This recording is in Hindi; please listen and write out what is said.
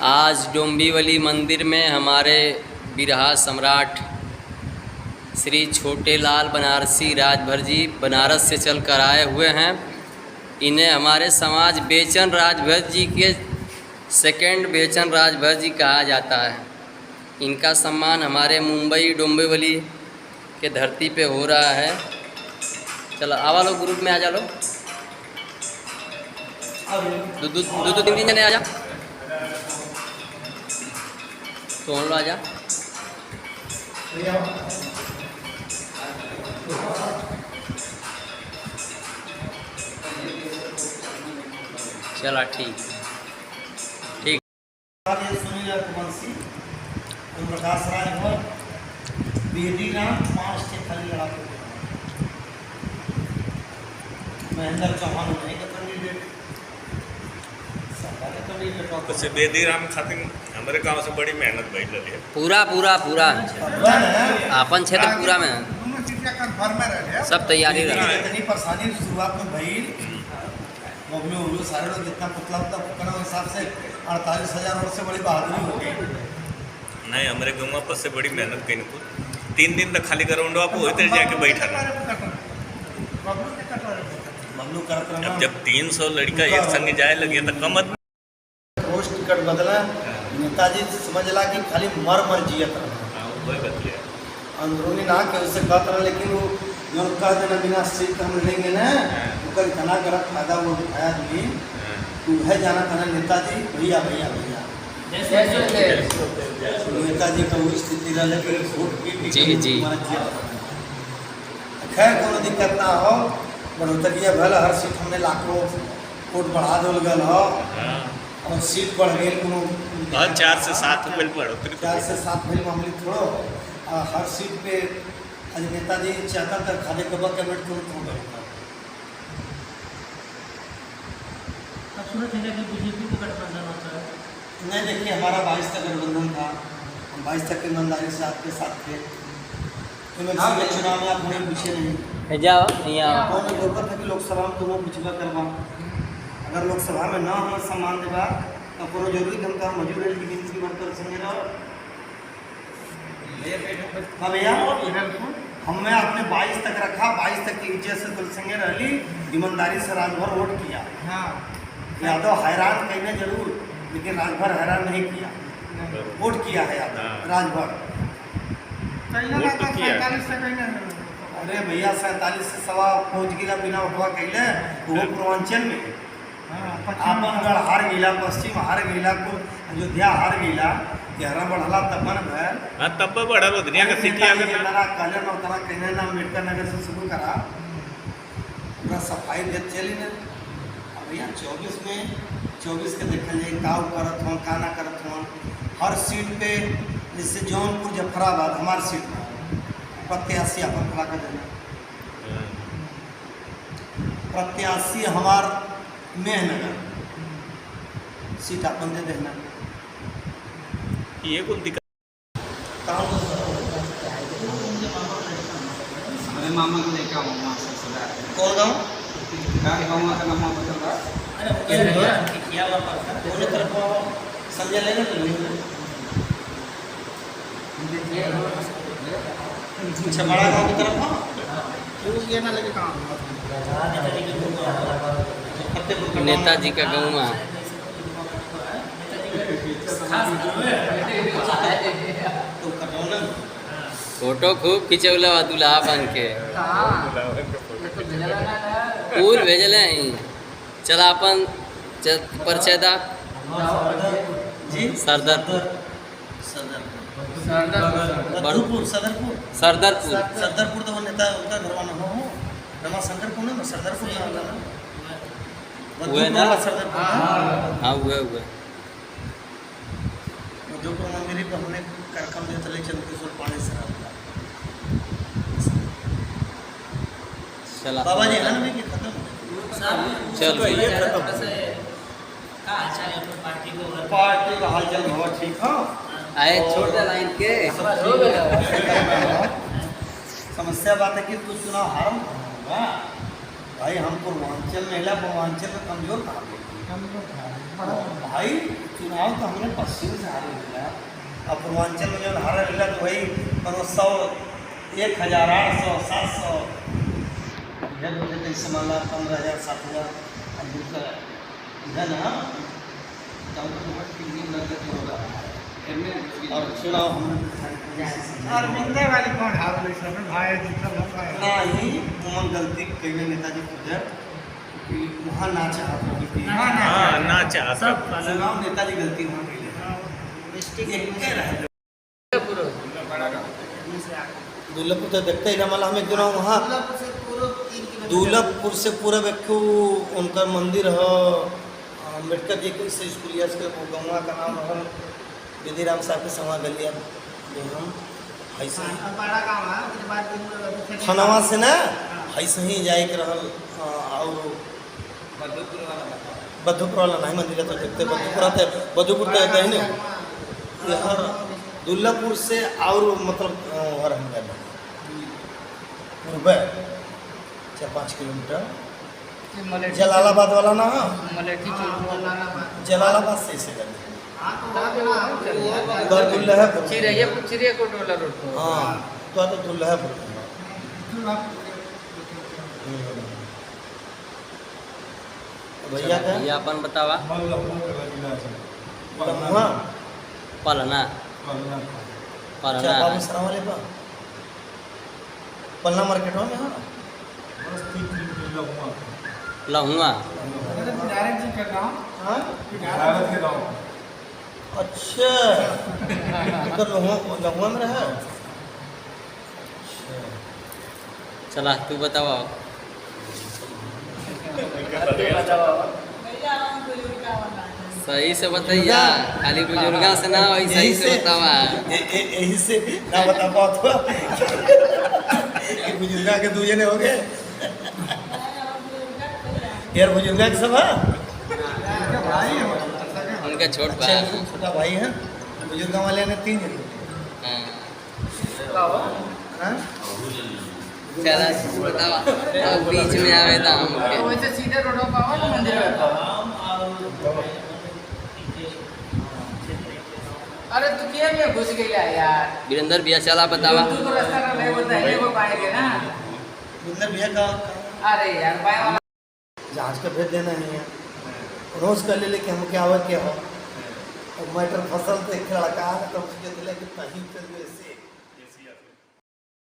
आज डोंबिवली मंदिर में हमारे बिरहा सम्राट श्री छोटेलाल बनारसी राजभर जी बनारस से चल कर आए हुए हैं। इन्हें हमारे समाज बेचन राजभर जी के सेकंड बेचन राजभर जी कहा जाता है। इनका सम्मान हमारे मुंबई डोंबिवली के धरती पे हो रहा है। चलो आवा लोग ग्रुप में आ जा लो, दो तीन जने आ जा, तो लो आ जा। चला ठीक ठीक। महेंद्र चौहान बेदी राम खातिर हमारे गांव से बड़ी मेहनत भाई लगी है। पूरा पूरा पूरा अपन क्षेत्र पूरा में सब तैयारी रहा। इतनी परेशानी शुरुआत में भाई मोगलू सारे लोग जितना पुतला पुतला हिसाब से 48,000 वर्ष से बड़ी बहादुरी हो गई। नहीं हमारे गाँव पर से बड़ी मेहनत कहीं 3 दिन तक खाली करो आप वही तरह जाके बैठा मगलू करत रहा। अब जब 300 लड़का एक संग जाए लगे तो कम पोस्ट टिकट बदला, नेताजी समझला कि खाली मर जियत रहा, अंदरूनी ना के उससे कहत रहा। लेकिन वो जो कह देना बिना सीट हम लेंगे ना, उसका इतना गलत फायदा वो उठाया आदमी। तू है जाना था नेताजी भैया भैया भैया नेताजी का वो स्थिति रहा। लेकिन वोट जी जी खैर कोनो दिक्कत ना हो, बढ़ोतरिया भल हर सीट हमने लाखों वोट बढ़ा दल गल हो और सीट बढ़ गई कोनो 4 से 7 बढ़ोतरी 4 से 7 भेल मामूली थोड़ो। हर सीट पे आज नेताजी चाहता था खाली कबा कैबिनेट को थोड़ा बढ़ता। बीजेपी को गठबंधन होता है। नहीं देखिए हमारा 22 तक गठबंधन था, हम 22 तक ईमानदारी से आपके साथ थे। चुनाव में आप हमें पीछे नहीं जाओ यहाँ कौन जरूरत है कि लोकसभा में तुम्हें पिछड़ा करवा। अगर लोकसभा में ना हमें सम्मान देगा तो कोनो जरूरी हम तो मौजूद है गिनती बढ़कर संगे रहो। हाँ भैया हमने अपने 22 तक रखा, 22 तक की इज्जत से तुल संगे रही, ईमानदारी से राजभर वोट किया। हाँ यादव हैरान कहने जरूर, लेकिन राजभर हैरान नहीं किया, वोट किया है यादव राजभर। अरे भैया 47 से सवा पहुँच गिला बिना उठवा कैले वो पूर्वांचल में आपनगढ़ हार गिला, पश्चिम हार गिला, अयोध्या हार गिला, गहरा बढ़ला तबन भैल। हाँ तब बढ़ल दुनिया का सिटी आ गया तना कल्याण और तना कहने ना अम्बेडकर नगर से शुरू करा, पूरा सफाई देख चली ना। अब भैया 24 के देखल जाए का करत हो का ना करत हो। हर सीट पे जैसे जौनपुर जफराबाद हमार सीट में प्रत्याशी अपन खड़ा कर देना। प्रत्याशी हमार मेहनगर सीट अपन दे देना। ये कौन दिक्कत मेरे मामा को लेकर मामा कौन गाँव गाँव का नाम बता समझ लेना अच्छा बड़ा गाँव की तरफ ये ना लगे कहाँ नेताजी का गाँव में तो कटौना फोटो खूब खिंचौला दुल्हा बन के पूर भेजले ही। चल अपन परिचयदा जी सरदारपुर सरदरपुर सरदरपुर सरदारपुर सरदरपुर तो वो नेता उनका घरवाना हो रमा शंकरपुर ना सरदरपुर ना होगा ना हुए ना सरदरपुर हाँ हुए मधुपुर मंदिर पर हमने कार्यक्रम दिया था लेकिन किशोर पानी से चला बाबा जी है ना कि खत्म चल पार्टी का हालचाल बहुत ठीक हो आए छोटा लाइन के समस्या बात है कि तू चुनाव हारम होगा भाई हम पूर्वांचल महिला पूर्वांचल में कमजोर कहाँ गए? भाई चुनाव तो हमने पश्चिम से हारे मिला, अब पूर्वांचल में जो हारा मिला तो वही 100 1,800 700 इधर उधर कैसे मान ला 15,000 7,000 अब दूसरा इधर ना तब तो बहुत दिन लग गए होगा। और चुनाव हमने और मिलने वाली कौन हार रही है भाई जितना लंबा है ना ही तुम गलती कहीं नेताजी खुद है कि वहाँ ना चाहत होगी कि हाँ ना चाहता चुनाव नेताजी गलती वहाँ की है एक रह दुर्लभपुर तो देखते ही ना मतलब हम एक दिन वहाँ दुर्लभपुर से पूरा व्यक्ति उनका मंदिर है अम्बेडकर जी के स्कूलिया के गौवा का नाम है विधिराम साहब के समा गलिया जो हम ऐसे बड़ा काम है उसके बाद खनवा से ना ऐसे ही जाए के रहल और बद्धुपुर वाला नहीं मंदिर तो देखते बद्धुपुर तो नहीं यहाँ दुर्लभपुर से और मतलब और हम पूर्व 4-5 किलोमीटर जलालाबाद वाला ना जलालाबाद से इसे गए उधर दुल्लभपुर चिड़िया कोटवाला रोड पर हाँ तो दुल्लभपुर भैया का भैया अपन बतावा लम्हा पलना अच्छा पलना बाबू सरा वाले पर पलना मार्केट में हाँ लहुआ नारायण जी का गांव हाँ भारत के गांव अच्छा उधर लहुआ में रहा चला तू बतावा सही से बताइया खाली बुजुर्गा से ना वही सही से बतावा यही से ना बता पाओ तो बुजुर्गा के दूजे ने हो गए यार बुजुर्गा के सब है भाई है उनका छोट अच्छा भाई छोटा भाई है बुजुर्गा वाले ने 3 जन हाँ चला बतावा अब बीच में आवे तो हमके वैसे सीधे रोड पर आओ ना मंदिर में अरे तू क्या में घुस गया यार वीरेंद्र भैया चला बतावा तू तो रास्ता ना ले बोलता है वो पाएंगे ना बुजुर्गा भैया का अरे यार बाय वाला जांच का भेज देना नहीं है रोज कर ले कि हम क्या हुआ क्या हो और मटर फसल तो एक लड़का तो उसके दिले कि कहीं चल गए से